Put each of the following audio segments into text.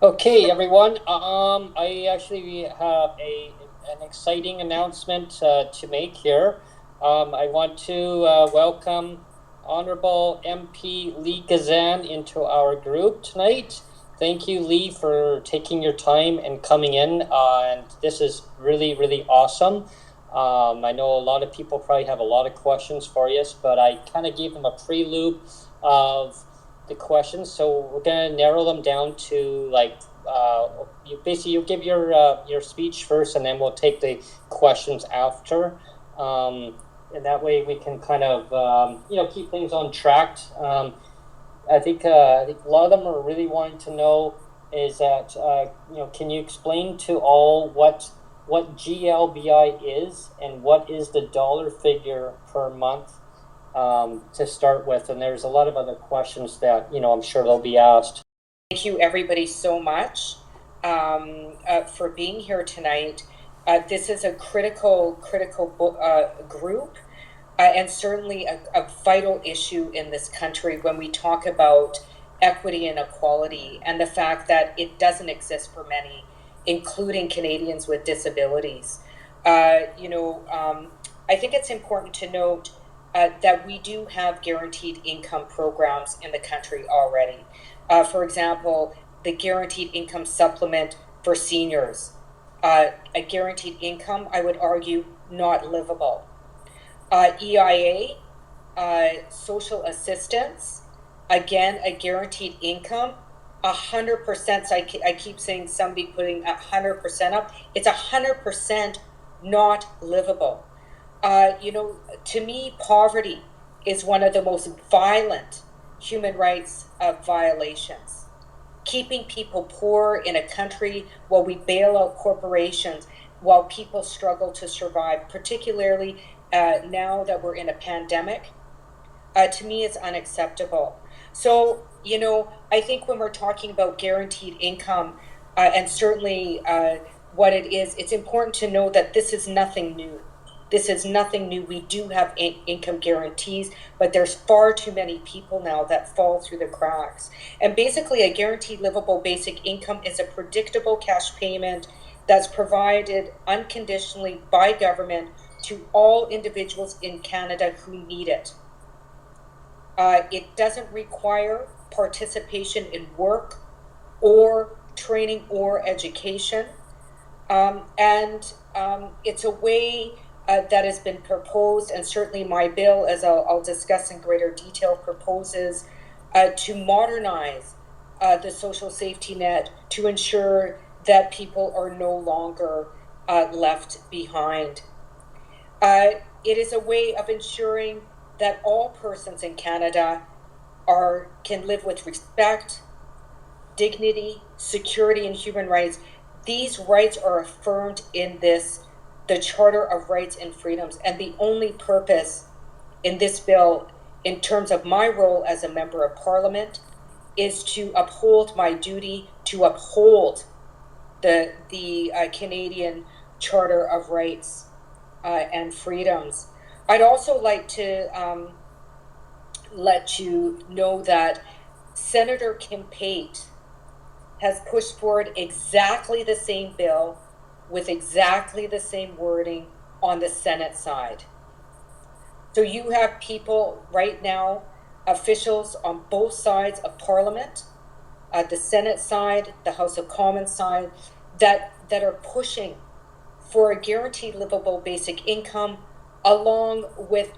Okay, everyone. I actually have an exciting announcement to make here. I want to welcome Honourable MP Leah Gazan into our group tonight. Thank you, Lee, for taking your time and coming in. And this is really, really awesome. I know a lot of people probably have a lot of questions for you, but I kind of gave them a prelude of the questions, so we're gonna narrow them down to you give your speech first, and then we'll take the questions after, and that way we can kind of keep things on track. I think a lot of them are really wanting to know is that can you explain to all what GLBI is and what is the dollar figure per month to start with, and there's a lot of other questions that I'm sure they'll be asked. Thank you, everybody, so much for being here tonight. This is a critical group, and certainly a vital issue in this country when we talk about equity and equality, and the fact that it doesn't exist for many, including Canadians with disabilities. I think it's important to note that we do have guaranteed income programs in the country already. For example, the guaranteed income supplement for seniors, a guaranteed income, I would argue, not livable. EIA, social assistance, again, a guaranteed income, 100%. So I keep saying somebody putting 100% up. It's 100% not livable. To me, poverty is one of the most violent human rights violations. Keeping people poor in a country while we bail out corporations, while people struggle to survive, particularly now that we're in a pandemic, to me is unacceptable. So, I think when we're talking about guaranteed income, and certainly what it is, it's important to know that this is nothing new. This is nothing new. We do have income guarantees, but there's far too many people now that fall through the cracks. And basically, a guaranteed livable basic income is a predictable cash payment that's provided unconditionally by government to all individuals in Canada who need it. It doesn't require participation in work or training or education. And it's a way that has been proposed, and certainly my bill, as I'll discuss in greater detail, proposes to modernize the social safety net to ensure that people are no longer left behind. It is a way of ensuring that all persons in Canada can live with respect, dignity, security, and human rights. These rights are affirmed in the Charter of Rights and Freedoms, and the only purpose in this bill, in terms of my role as a member of Parliament, is to uphold my duty to uphold the Canadian Charter of Rights and Freedoms. I'd also like to let you know that Senator Kim Pate has pushed forward exactly the same bill with exactly the same wording on the Senate side. So you have people right now, officials on both sides of Parliament, the Senate side, the House of Commons side, that are pushing for a guaranteed livable basic income, along with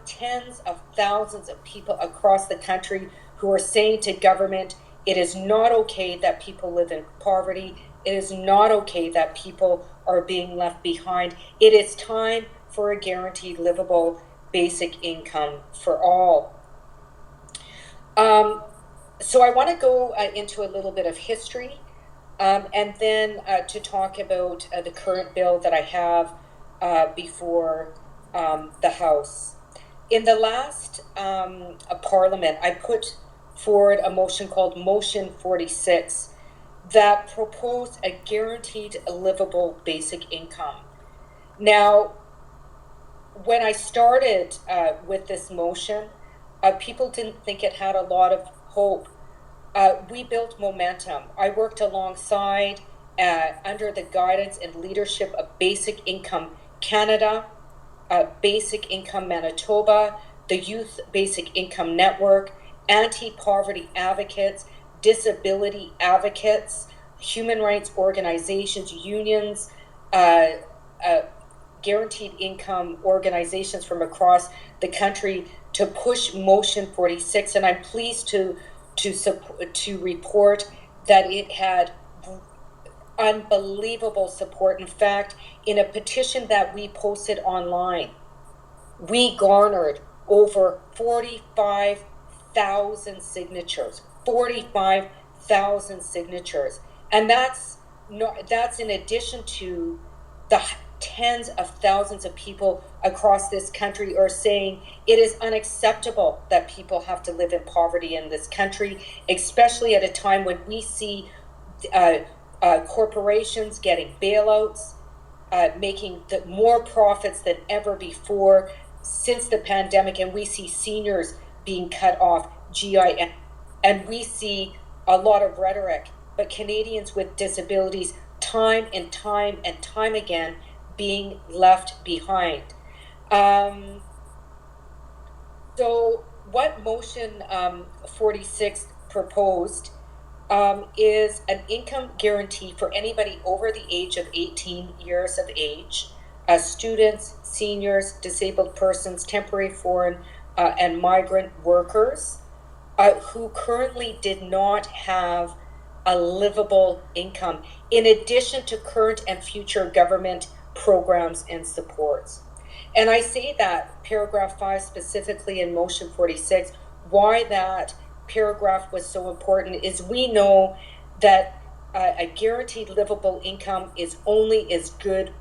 tens of thousands of people across the country who are saying to government, it is not okay that people live in poverty. It is not okay that people are being left behind. It is time for a guaranteed livable basic income for all. So I want to go into a little bit of history, and then to talk about the current bill that I have before the House. In the last Parliament, I put forward a motion called Motion 46 that proposed a guaranteed livable basic income. Now, when I started with this motion, people didn't think it had a lot of hope we built momentum. I worked alongside, under the guidance and leadership of Basic Income Canada, Basic Income Manitoba, the Youth Basic Income Network, anti-poverty advocates, disability advocates, human rights organizations, unions, guaranteed income organizations from across the country to push Motion 46. And I'm pleased to report that it had unbelievable support. In fact, in a petition that we posted online, we garnered over 45,000 signatures. 45,000 signatures. And that's in addition to the tens of thousands of people across this country are saying it is unacceptable that people have to live in poverty in this country, especially at a time when we see corporations getting bailouts, making more profits than ever before since the pandemic, and we see seniors being cut off GIN, and we see a lot of rhetoric, but Canadians with disabilities time and time and time again being left behind. So what Motion 46 proposed is an income guarantee for anybody over the age of 18 years of age, students, seniors, disabled persons, temporary foreign and migrant workers who currently did not have a livable income, in addition to current and future government programs and supports. And I say that paragraph 5 specifically in Motion 46, why that paragraph was so important is we know that a guaranteed livable income is only as good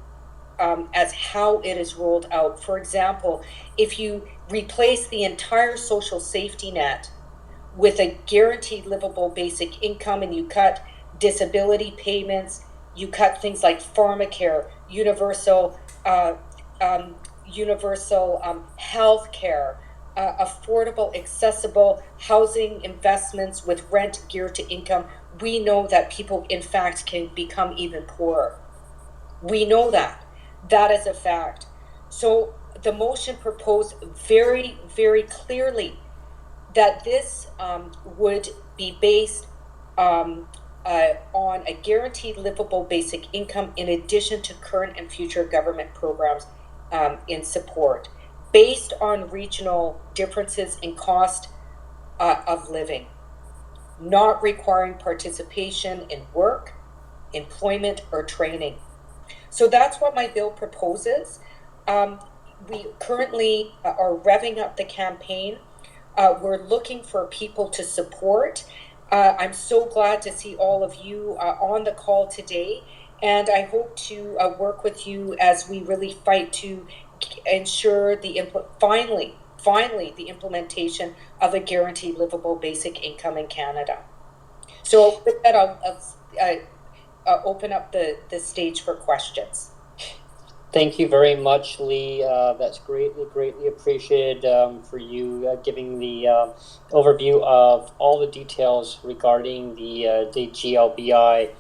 as how it is rolled out. For example, if you replace the entire social safety net with a guaranteed livable basic income and you cut disability payments, you cut things like pharmacare, universal health care, affordable, accessible housing investments with rent geared to income, we know that people, in fact, can become even poorer. We know that. That is a fact. So the motion proposed very, very clearly that this would be based on a guaranteed livable basic income in addition to current and future government programs in support, based on regional differences in cost of living, not requiring participation in work, employment, or training. So that's what my bill proposes. We currently are revving up the campaign. We're looking for people to support. I'm so glad to see all of you on the call today, and I hope to work with you as we really fight to ensure finally the implementation of a guaranteed livable basic income in Canada. So with that, I'll open up the stage for questions. Thank you very much, Lee. That's greatly appreciated for you giving the overview of all the details regarding the GLBI.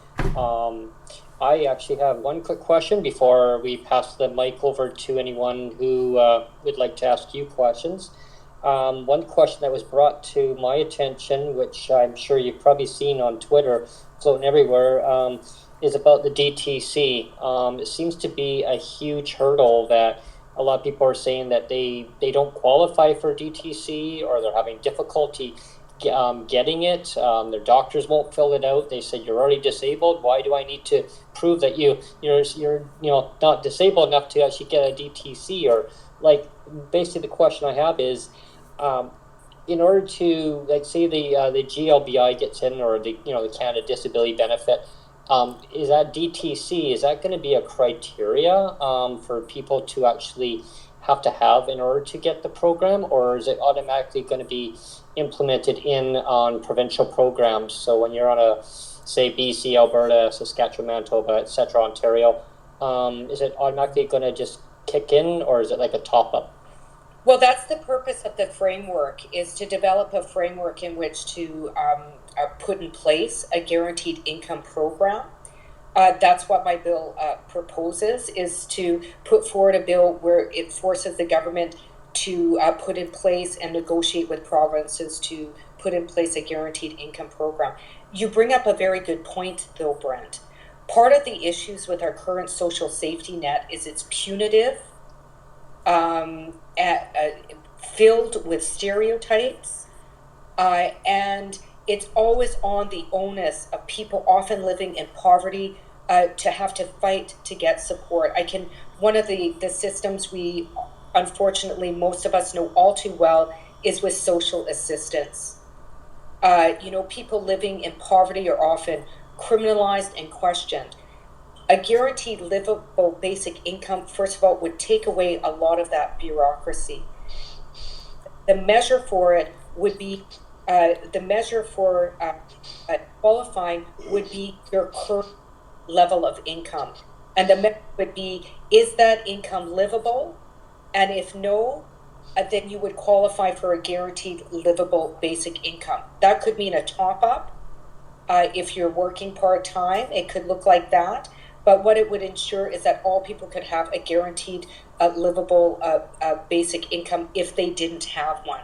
I actually have one quick question before we pass the mic over to anyone who would like to ask you questions. One question that was brought to my attention, which I'm sure you've probably seen on Twitter, floating everywhere, is about the DTC. It seems to be a huge hurdle that a lot of people are saying that they don't qualify for DTC, or they're having difficulty getting it. Their doctors won't fill it out. They said, you're already disabled. Why do I need to prove that you're not disabled enough to actually get a DTC? Or like, basically the question I have is, in order to, like, say the GLBI gets in, or the Canada Disability Benefit, is that DTC, is that going to be a criteria for people to actually have to have in order to get the program, or is it automatically going to be implemented on provincial programs? So when you're on a, say, BC, Alberta, Saskatchewan, Manitoba, etc., Ontario, is it automatically going to just kick in, or is it like a top-up? Well, that's the purpose of the framework, is to develop a framework in which to put in place a guaranteed income program. That's what my bill proposes, is to put forward a bill where it forces the government to put in place and negotiate with provinces to put in place a guaranteed income program. You bring up a very good point, though, Brent. Part of the issues with our current social safety net is it's punitive, filled with stereotypes, and it's always on the onus of people often living in poverty to have to fight to get support. One of the systems we, unfortunately, most of us know all too well is with social assistance. People living in poverty are often criminalized and questioned. A guaranteed livable basic income, first of all, would take away a lot of that bureaucracy. The measure for it would be, qualifying would be your current level of income. And the measure would be, is that income livable? And if no, then you would qualify for a guaranteed livable basic income. That could mean a top-up. If you're working part-time, it could look like that. But what it would ensure is that all people could have a guaranteed livable basic income if they didn't have one.